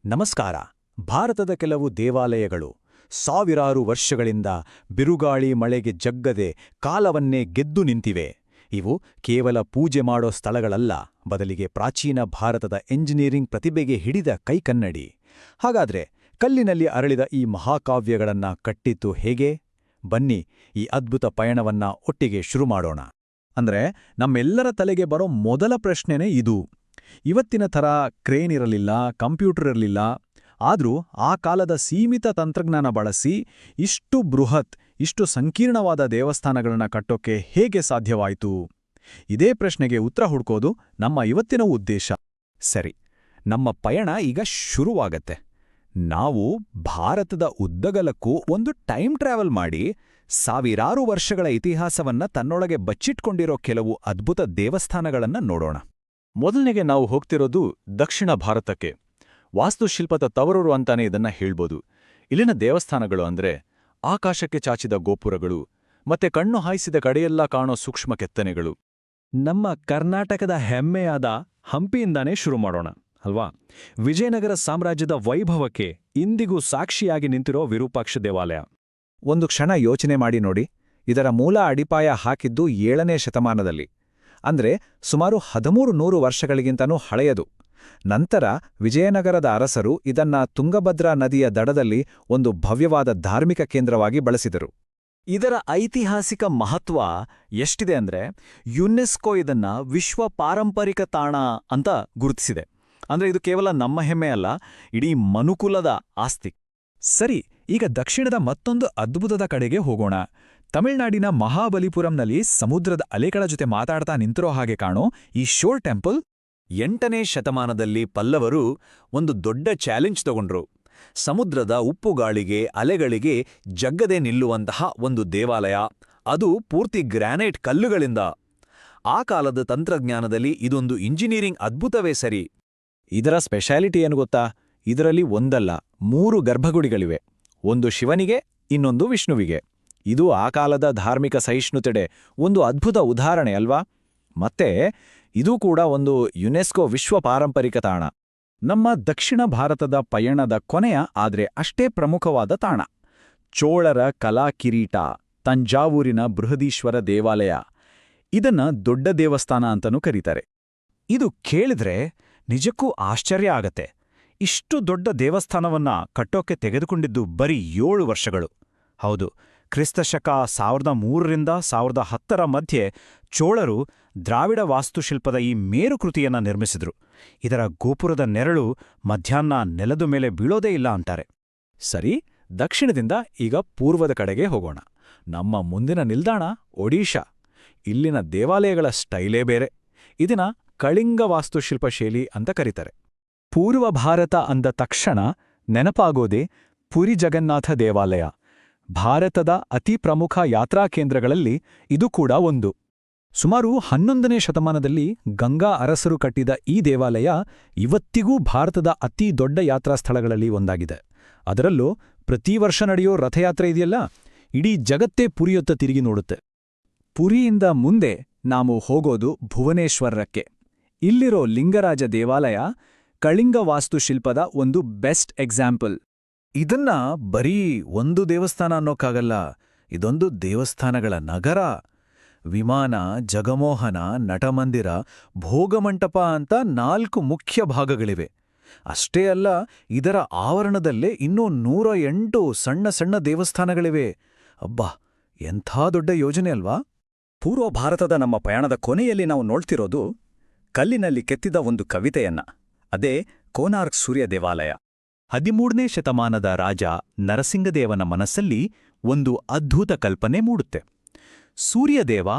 ನಮಸ್ಕಾರ. ಭಾರತದ ಕೆಲವು ದೇವಾಲಯಗಳು ಸಾವಿರಾರು ವರ್ಷಗಳಿಂದ ಬಿರುಗಾಳಿ ಮಳೆಗೆ ಜಗ್ಗದೆ ಕಾಲವನ್ನೇ ಗೆದ್ದು ನಿಂತಿವೆ. ಇವು ಕೇವಲ ಪೂಜೆ ಮಾಡೋ ಸ್ಥಳಗಳಲ್ಲ, ಬದಲಿಗೆ ಪ್ರಾಚೀನ ಭಾರತದ ಎಂಜಿನಿಯರಿಂಗ್ ಪ್ರತಿಭೆಗೆ ಹಿಡಿದ ಕೈಕನ್ನಡಿ. ಹಾಗಾದ್ರೆ ಕಲ್ಲಿನಲ್ಲಿ ಅರಳಿದ ಈ ಮಹಾಕಾವ್ಯಗಳನ್ನ ಕಟ್ಟಿದ್ದು ಹೇಗೆ? ಬನ್ನಿ, ಈ ಅದ್ಭುತ ಪಯಣವನ್ನ ಒಟ್ಟಿಗೆ ಶುರು ಮಾಡೋಣ. ಅಂದ್ರೆ ನಮ್ಮೆಲ್ಲರ ತಲೆಗೆ ಬರೋ ಮೊದಲ ಪ್ರಶ್ನೆನೇ ಇದು. ಇವತ್ತಿನ ಥರ ಕ್ರೇನ್ ಇರಲಿಲ್ಲ, ಕಂಪ್ಯೂಟರ್ ಇರಲಿಲ್ಲ. ಆದ್ರೂ ಆ ಕಾಲದ ಸೀಮಿತ ತಂತ್ರಜ್ಞಾನ ಬಳಸಿ ಇಷ್ಟು ಬೃಹತ್, ಇಷ್ಟು ಸಂಕೀರ್ಣವಾದ ದೇವಸ್ಥಾನಗಳನ್ನ ಕಟ್ಟೋಕೆ ಹೇಗೆ ಸಾಧ್ಯವಾಯಿತು? ಇದೇ ಪ್ರಶ್ನೆಗೆ ಉತ್ತರ ಹುಡ್ಕೋದು ನಮ್ಮ ಇವತ್ತಿನ ಉದ್ದೇಶ. ಸರಿ, ನಮ್ಮ ಪಯಣ ಈಗ ಶುರುವಾಗತ್ತೆ. ನಾವು ಭಾರತದ ಉದ್ದಗಲಕ್ಕೂ ಒಂದು ಟೈಮ್ ಟ್ರಾವೆಲ್ ಮಾಡಿ ಸಾವಿರಾರು ವರ್ಷಗಳ ಇತಿಹಾಸವನ್ನ ತನ್ನೊಳಗೆ ಬಚ್ಚಿಟ್ಕೊಂಡಿರೋ ಕೆಲವು ಅದ್ಭುತ ದೇವಸ್ಥಾನಗಳನ್ನ ನೋಡೋಣ. ಮೊದಲನೆಗೆ ನಾವು ಹೋಗ್ತಿರೋದು ದಕ್ಷಿಣ ಭಾರತಕ್ಕೆ. ವಾಸ್ತುಶಿಲ್ಪದ ತವರೂರು ಅಂತಾನೆ ಇದನ್ನ ಹೇಳ್ಬೋದು. ಇಲ್ಲಿನ ದೇವಸ್ಥಾನಗಳು ಅಂದ್ರೆ ಆಕಾಶಕ್ಕೆ ಚಾಚಿದ ಗೋಪುರಗಳು ಮತ್ತೆ ಕಣ್ಣು ಹಾಯಿಸಿದ ಕಡೆಯೆಲ್ಲ ಕಾಣೋ ಸೂಕ್ಷ್ಮ ಕೆತ್ತನೆಗಳು. ನಮ್ಮ ಕರ್ನಾಟಕದ ಹೆಮ್ಮೆಯಾದ ಹಂಪಿಯಿಂದಾನೇ ಶುರು ಮಾಡೋಣ ಅಲ್ವಾ? ವಿಜಯನಗರ ಸಾಮ್ರಾಜ್ಯದ ವೈಭವಕ್ಕೆ ಇಂದಿಗೂ ಸಾಕ್ಷಿಯಾಗಿ ನಿಂತಿರೋ ವಿರೂಪಾಕ್ಷ ದೇವಾಲಯ. ಒಂದು ಕ್ಷಣ ಯೋಚನೆ ಮಾಡಿ ನೋಡಿ, ಇದರ ಮೂಲ ಅಡಿಪಾಯ ಹಾಕಿದ್ದು 7ನೇ ಶತಮಾನದಲ್ಲಿ. ಅಂದ್ರೆ ಸುಮಾರು 1300 ವರ್ಷಗಳಿಗಿಂತನೂ ಹಳೆಯದು. ನಂತರ ವಿಜಯನಗರದ ಅರಸರು ಇದನ್ನ ತುಂಗಭದ್ರಾ ನದಿಯ ದಡದಲ್ಲಿ ಒಂದು ಭವ್ಯವಾದ ಧಾರ್ಮಿಕ ಕೇಂದ್ರವಾಗಿ ಬಳಸಿದರು. ಇದರ ಐತಿಹಾಸಿಕ ಮಹತ್ವ ಎಷ್ಟಿದೆ ಅಂದ್ರೆ, ಯುನೆಸ್ಕೋ ಇದನ್ನ ವಿಶ್ವ ಪಾರಂಪರಿಕ ತಾಣ ಅಂತ ಗುರುತಿಸಿದೆ. ಅಂದ್ರೆ ಇದು ಕೇವಲ ನಮ್ಮ ಹೆಮ್ಮೆ ಅಲ್ಲ, ಇಡೀ ಮನುಕುಲದ ಆಸ್ತಿ. ಸರಿ, ಈಗ ದಕ್ಷಿಣದ ಮತ್ತೊಂದು ಅದ್ಭುತದ ಕಡೆಗೆ ಹೋಗೋಣ. ತಮಿಳುನಾಡಿನ ಮಹಾಬಲಿಪುರಂನಲ್ಲಿ ಸಮುದ್ರದ ಅಲೆಗಳ ಜೊತೆ ಮಾತಾಡ್ತಾ ನಿಂತಿರೋ ಹಾಗೆ ಕಾಣೋ ಈ ಶೋರ್ ಟೆಂಪಲ್. 8ನೇ ಶತಮಾನದಲ್ಲಿ ಪಲ್ಲವರು ಒಂದು ದೊಡ್ಡ ಚಾಲೆಂಜ್ ತಗೊಂಡ್ರು. ಸಮುದ್ರದ ಉಪ್ಪುಗಾಳಿಗೆ, ಅಲೆಗಳಿಗೆ ಜಗ್ಗದೆ ನಿಲ್ಲುವಂತಹ ಒಂದು ದೇವಾಲಯ, ಅದು ಪೂರ್ತಿ ಗ್ರಾನೈಟ್ ಕಲ್ಲುಗಳಿಂದ. ಆ ಕಾಲದ ತಂತ್ರಜ್ಞಾನದಲ್ಲಿ ಇದೊಂದು ಇಂಜಿನಿಯರಿಂಗ್ ಅದ್ಭುತವೇ ಸರಿ. ಇದರ ಸ್ಪೆಷಾಲಿಟಿ ಏನು ಗೊತ್ತಾ? ಇದರಲ್ಲಿ ಒಂದಲ್ಲ 3 ಗರ್ಭಗುಡಿಗಳಿವೆ. ಒಂದು ಶಿವನಿಗೆ, ಇನ್ನೊಂದು ವಿಷ್ಣುವಿಗೆ. ಇದು ಆ ಕಾಲದ ಧಾರ್ಮಿಕ ಸಹಿಷ್ಣುತೆಗೆ ಒಂದು ಅದ್ಭುತ ಉದಾಹರಣೆ ಅಲ್ವಾ? ಮತ್ತೆ ಇದೂ ಕೂಡ ಒಂದು ಯುನೆಸ್ಕೋ ವಿಶ್ವ ಪಾರಂಪರಿಕ ತಾಣ. ನಮ್ಮ ದಕ್ಷಿಣ ಭಾರತದ ಪಯಣದ ಕೊನೆಯ ಆದ್ರೆ ಅಷ್ಟೇ ಪ್ರಮುಖವಾದ ತಾಣ ಚೋಳರ ಕಲಾ ಕಿರೀಟ, ತಂಜಾವೂರಿನ ಬೃಹದೀಶ್ವರ ದೇವಾಲಯ. ಇದನ್ನ ದೊಡ್ಡ ದೇವಸ್ಥಾನ ಅಂತನೂ ಕರೀತಾರೆ. ಇದು ಕೇಳಿದ್ರೆ ನಿಜಕ್ಕೂ ಆಶ್ಚರ್ಯ ಆಗತ್ತೆ. ಇಷ್ಟು ದೊಡ್ಡ ದೇವಸ್ಥಾನವನ್ನ ಕಟ್ಟೋಕೆ ತೆಗೆದುಕೊಂಡಿದ್ದು ಬರೀ 7 ವರ್ಷಗಳು. ಹೌದು, ಕ್ರಿಸ್ತಶಕ 1003ರಿಂದ 1010ರ ಮಧ್ಯೆ ಚೋಳರು ದ್ರಾವಿಡ ವಾಸ್ತುಶಿಲ್ಪದ ಈ ಮೇರುಕೃತಿಯನ್ನ ನಿರ್ಮಿಸಿದ್ರು. ಇದರ ಗೋಪುರದ ನೆರಳು ಮಧ್ಯಾಹ್ನ ನೆಲದ ಮೇಲೆ ಬೀಳೋದೇ ಇಲ್ಲ ಅಂತಾರೆ. ಸರಿ, ದಕ್ಷಿಣದಿಂದ ಈಗ ಪೂರ್ವದ ಕಡೆಗೆ ಹೋಗೋಣ. ನಮ್ಮ ಮುಂದಿನ ನಿಲ್ದಾಣ ಒಡಿಶಾ. ಇಲ್ಲಿನ ದೇವಾಲಯಗಳ ಸ್ಟೈಲೇ ಬೇರೆ. ಇದನ್ನ ಕಳಿಂಗ ವಾಸ್ತುಶಿಲ್ಪ ಶೈಲಿ ಅಂತ ಕರೀತಾರೆ. ಪೂರ್ವ ಭಾರತ ಅಂದ ತಕ್ಷಣ ನೆನಪಾಗೋದೇ ಪುರಿ ಜಗನ್ನಾಥ ದೇವಾಲಯ. ಭಾರತದ ಅತಿ ಪ್ರಮುಖ ಯಾತ್ರಾ ಕೇಂದ್ರಗಳಲ್ಲಿ ಇದು ಕೂಡ ಒಂದು. ಸುಮಾರು 11ನೇ ಶತಮಾನದಲ್ಲಿ ಗಂಗಾ ಅರಸರು ಕಟ್ಟಿದ ಈ ದೇವಾಲಯ ಇವತ್ತಿಗೂ ಭಾರತದ ಅತಿ ದೊಡ್ಡ ಯಾತ್ರಾ ಸ್ಥಳಗಳಲ್ಲಿ ಒಂದಾಗಿದೆ. ಅದರಲ್ಲೂ ಪ್ರತಿ ವರ್ಷ ನಡೆಯೋ ರಥಯಾತ್ರೆ ಇದೆಯಲ್ಲ, ಇಡೀ ಜಗತ್ತೇ ಪುರಿಯೊತ್ತ ತಿರುಗಿ ನೋಡುತ್ತೆ. ಪುರಿಯಿಂದ ಮುಂದೆ ನಾವು ಹೋಗೋದು ಭುವನೇಶ್ವರಕ್ಕೆ. ಇಲ್ಲಿರೋ ಲಿಂಗರಾಜ ದೇವಾಲಯ ಕಳಿಂಗ ವಾಸ್ತುಶಿಲ್ಪದ ಒಂದು ಬೆಸ್ಟ್ ಎಕ್ಸಾಂಪಲ್. ಇದನ್ನ ಬರೀ ಒಂದು ದೇವಸ್ಥಾನ ಅನ್ನೋಕ್ಕಾಗಲ್ಲ, ಇದೊಂದು ದೇವಸ್ಥಾನಗಳ ನಗರ. ವಿಮಾನ, ಜಗಮೋಹನ, ನಟಮಂದಿರ, ಭೋಗಮಂಟಪ ಅಂತ 4 ಮುಖ್ಯ ಭಾಗಗಳಿವೆ. ಅಷ್ಟೇ ಅಲ್ಲ, ಇದರ ಆವರಣದಲ್ಲೇ ಇನ್ನೂ 108 ಸಣ್ಣ ಸಣ್ಣ ದೇವಸ್ಥಾನಗಳಿವೆ. ಅಬ್ಬಾ, ಎಂಥ ದೊಡ್ಡ ಯೋಜನೆ ಅಲ್ವಾ? ಪೂರ್ವ ಭಾರತದ ನಮ್ಮ ಪಯಣದ ಕೊನೆಯಲ್ಲಿ ನಾವು ನೋಡ್ತಿರೋದು ಕಲ್ಲಿನಲ್ಲಿ ಕೆತ್ತಿದ ಒಂದು ಕವಿತೆಯನ್ನ. ಅದೇ ಕೋನಾರ್ಕ್ ಸೂರ್ಯ ದೇವಾಲಯ. 13ನೇ ಶತಮಾನದ ರಾಜ ನರಸಿಂಗದೇವನ ಮನಸ್ಸಲ್ಲಿ ಒಂದು ಅದ್ಭುತ ಕಲ್ಪನೆ ಮೂಡುತ್ತೆ. ಸೂರ್ಯದೇವ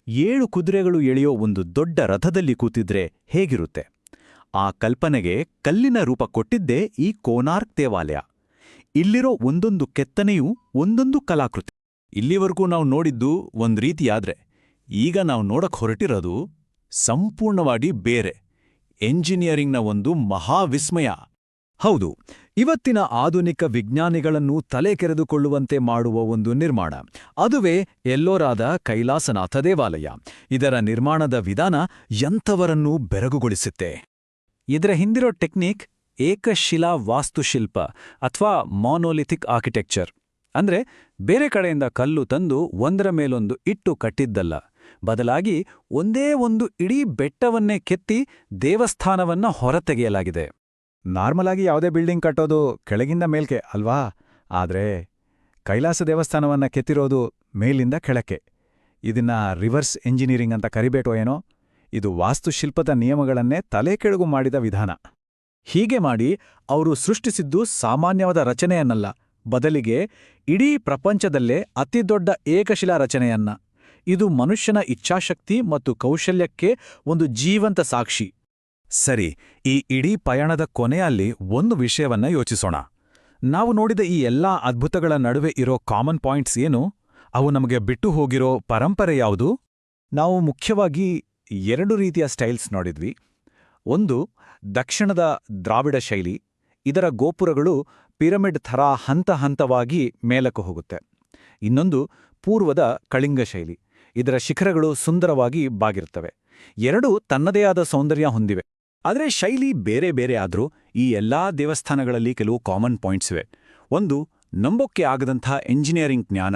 7 ಕುದುರೆಗಳು ಎಳೆಯೋ ಒಂದು ದೊಡ್ಡ ರಥದಲ್ಲಿ ಕೂತಿದ್ರೆ ಹೇಗಿರುತ್ತೆ? ಆ ಕಲ್ಪನೆಗೆ ಕಲ್ಲಿನ ರೂಪ ಕೊಟ್ಟಿದ್ದೇ ಈ ಕೋನಾರ್ಕ್ ದೇವಾಲಯ. ಇಲ್ಲಿರೋ ಒಂದೊಂದು ಕೆತ್ತನೆಯೂ ಒಂದೊಂದು ಕಲಾಕೃತಿ. ಇಲ್ಲಿವರೆಗೂ ನಾವು ನೋಡಿದ್ದು ಒಂದ್ ರೀತಿಯಾದ್ರೆ, ಈಗ ನಾವು ನೋಡಕ್ ಹೊರಟಿರೋದು ಸಂಪೂರ್ಣವಾಗಿ ಬೇರೆ. ಎಂಜಿನಿಯರಿಂಗ್ನ ಒಂದು ಮಹಾವಿಸ್ಮಯ. ಹೌದು, ಇವತ್ತಿನ ಆಧುನಿಕ ವಿಜ್ಞಾನಿಗಳನ್ನು ತಲೆ ಕೆರೆದುಕೊಳ್ಳುವಂತೆ ಮಾಡುವ ಒಂದು ನಿರ್ಮಾಣ. ಅದುವೇ ಎಲ್ಲೋರಾದ ಕೈಲಾಸನಾಥ ದೇವಾಲಯ. ಇದರ ನಿರ್ಮಾಣದ ವಿಧಾನ ಎಂಥವರನ್ನೂ ಬೆರಗುಗೊಳಿಸುತ್ತೆ. ಇದರ ಹಿಂದಿರೋ ಟೆಕ್ನಿಕ್ ಏಕಶಿಲಾ ವಾಸ್ತುಶಿಲ್ಪ ಅಥವಾ ಮಾನೋಲಿಥಿಕ್ ಆರ್ಕಿಟೆಕ್ಚರ್. ಅಂದ್ರೆ ಬೇರೆ ಕಡೆಯಿಂದ ಕಲ್ಲು ತಂದು ಒಂದರ ಮೇಲೊಂದು ಇಟ್ಟು ಕಟ್ಟಿದ್ದಲ್ಲ, ಬದಲಾಗಿ ಒಂದೇ ಒಂದು ಇಡೀ ಬೆಟ್ಟವನ್ನೇ ಕೆತ್ತಿ ದೇವಸ್ಥಾನವನ್ನ ಹೊರತೆಗೆಯಲಾಗಿದೆ. ನಾರ್ಮಲ್ ಆಗಿ ಯಾವುದೇ ಬಿಲ್ಡಿಂಗ್ ಕಟ್ಟೋದು ಕೆಳಗಿಂದ ಮೇಲ್ಕೆ ಅಲ್ವಾ? ಆದ್ರೆ ಕೈಲಾಸ ದೇವಸ್ಥಾನವನ್ನ ಕೆತ್ತಿರೋದು ಮೇಲಿಂದ ಕೆಳಕ್ಕೆ. ಇದನ್ನ ರಿವರ್ಸ್ ಎಂಜಿನಿಯರಿಂಗ್ ಅಂತ ಕರಿಬೇಟೋ ಏನೋ? ಇದು ವಾಸ್ತುಶಿಲ್ಪದ ನಿಯಮಗಳನ್ನೇ ತಲೆಕೆಳಗು ಮಾಡಿದ ವಿಧಾನ. ಹೀಗೆ ಮಾಡಿ ಅವರು ಸೃಷ್ಟಿಸಿದ್ದು ಸಾಮಾನ್ಯವಾದ ರಚನೆಯನ್ನಲ್ಲ, ಬದಲಿಗೆ ಇಡೀ ಪ್ರಪಂಚದಲ್ಲೇ ಅತಿದೊಡ್ಡ ಏಕಶಿಲಾ ರಚನೆಯನ್ನ. ಇದು ಮನುಷ್ಯನ ಇಚ್ಛಾಶಕ್ತಿ ಮತ್ತು ಕೌಶಲ್ಯಕ್ಕೆ ಒಂದು ಜೀವಂತ ಸಾಕ್ಷಿ. ಸರಿ, ಈ ಇಡೀ ಪಯಣದ ಕೊನೆಯಲ್ಲಿ ಒಂದು ವಿಷಯವನ್ನ ಯೋಚಿಸೋಣ. ನಾವು ನೋಡಿದ ಈ ಎಲ್ಲಾ ಅದ್ಭುತಗಳ ನಡುವೆ ಇರೋ ಕಾಮನ್ ಪಾಯಿಂಟ್ಸ್ ಏನು? ಅವು ನಮಗೆ ಬಿಟ್ಟು ಹೋಗಿರೋ ಪರಂಪರೆ ಯಾವುದು? ನಾವು ಮುಖ್ಯವಾಗಿ 2 ರೀತಿಯ ಸ್ಟೈಲ್ಸ್ ನೋಡಿದ್ವಿ. ಒಂದು ದಕ್ಷಿಣದ ದ್ರಾವಿಡ ಶೈಲಿ. ಇದರ ಗೋಪುರಗಳು ಪಿರಮಿಡ್ ಥರ ಹಂತ ಹಂತವಾಗಿ ಮೇಲಕ್ಕೆ ಹೋಗುತ್ತೆ. ಇನ್ನೊಂದು ಪೂರ್ವದ ಕಳಿಂಗ ಶೈಲಿ. ಇದರ ಶಿಖರಗಳು ಸುಂದರವಾಗಿ ಬಾಗಿರುತ್ತವೆ. ಎರಡೂ ತನ್ನದೇ ಆದ ಸೌಂದರ್ಯ ಹೊಂದಿವೆ. ಆದರೆ ಶೈಲಿ ಬೇರೆ ಬೇರೆ ಆದ್ರೂ ಈ ಎಲ್ಲಾ ದೇವಸ್ಥಾನಗಳಲ್ಲಿ ಕೆಲವು ಕಾಮನ್ ಪಾಯಿಂಟ್ಸ್ ಇವೆ. ಒಂದು, ನಂಬೋಕ್ಕೆ ಆಗದಂಥ ಎಂಜಿನಿಯರಿಂಗ್ ಜ್ಞಾನ.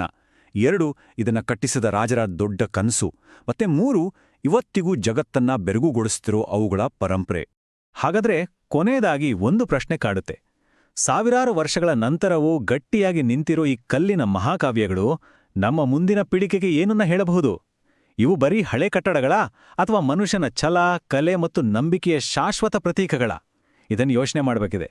2, ಇದನ್ನ ಕಟ್ಟಿಸಿದ ರಾಜರ ದೊಡ್ಡ ಕನಸು. ಮತ್ತೆ 3, ಇವತ್ತಿಗೂ ಜಗತ್ತನ್ನ ಬೆರಗುಗೊಳಿಸ್ತಿರೋ ಅವುಗಳ ಪರಂಪರೆ. ಹಾಗಾದ್ರೆ ಕೊನೆಯದಾಗಿ ಒಂದು ಪ್ರಶ್ನೆ ಕಾಡುತ್ತೆ. ಸಾವಿರಾರು ವರ್ಷಗಳ ನಂತರವೂ ಗಟ್ಟಿಯಾಗಿ ನಿಂತಿರೋ ಈ ಕಲ್ಲಿನ ಮಹಾಕಾವ್ಯಗಳು ನಮ್ಮ ಮುಂದಿನ ಪೀಳಿಗೆಗೆ ಏನನ್ನ ಹೇಳಬಹುದು? ಇವು ಬರೀ ಹಳೆ ಕಟ್ಟಡಗಳಾ ಅಥವಾ ಮನುಷ್ಯನ ಛಲ, ಕಲೆ ಮತ್ತು ನಂಬಿಕೆಯ ಶಾಶ್ವತ ಪ್ರತೀಕಗಳಾ? ಇದನ್ನು ಯೋಚನೆ ಮಾಡಬೇಕಿದೆ.